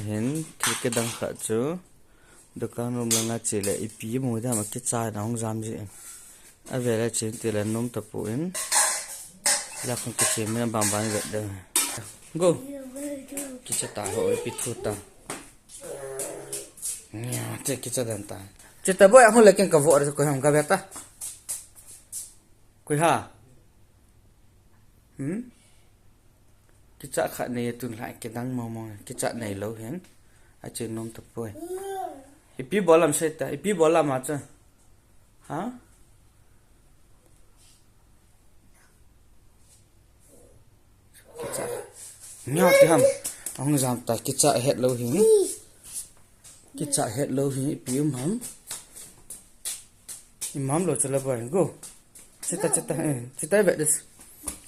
hen cái đăng khát chú được các nôm là ngắt chỉ là ít bí mùi ra mà cái chai nó không dám gì à về là chỉ thì là nôm tập bụi là không cái chuyện mình bằng bằng vậy đâu go cái chai tải hội bị thua tao nha cái chai đàn tải chỉ tập bụi không lấy cái cà vợ rồi coi không cà vẹt ta coi ha cái chai khát này tuần lại cái đăng màu màu cái chai này lâu hen ở trên nôm tập bụi ipi bolam seta ipi bolam acha ha kicha nhau thì ham ông giảm tại kicha hết lâu hi kicha hết lâu hi ipi imam lo chala bai go seta vậy đấy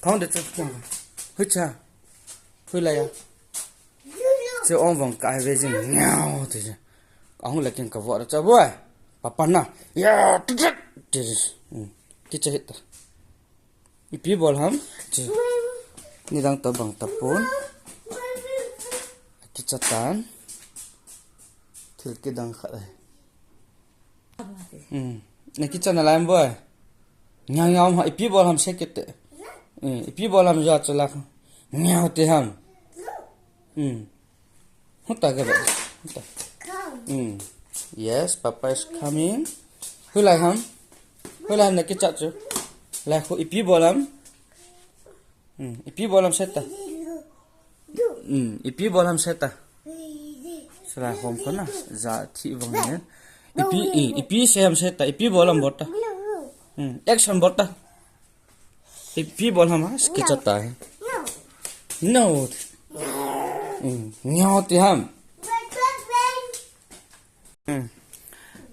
không được chắc hít cha hít lại à chứ ông vòng cài về gì nhau thì ông lại kiêng cả vợ cho bố papa na ya kita hita ipi bol ham ni dang to bang tapon kita tan thil ke dang kha này kita na laim boy nyang nyang ha ipi bol ham se kete ipi bol ham ja chala nyao te ham hota ga hota yes, Papa is coming. Who like him? Who like him? Nak kicap tu. Like who? Ipi bolam. Ipi bolam seta. Ipi bolam seta. Salah hom kena. Zati bangnya. Ipi seham seta. Ipi bolam bota. Action bota. Ipi bolam mas kicap ta. No. Nyao ti ham.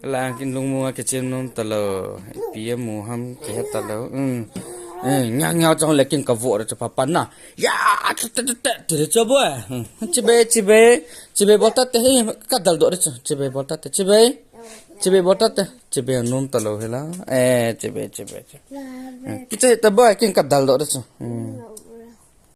Là cái lông mua cái chân nôm tờ lờ bia mù ham cái tờ lờ nhau nhau trong lấy cái cà vợ cho papa na ya thì cho bố chị bé bỏ tát thế cắt đầu đó chị bé bỏ tát chị bé bỏ tát chị bé nôm tờ lờ hết lá chị bé cái tờ bố cái cắt đầu đó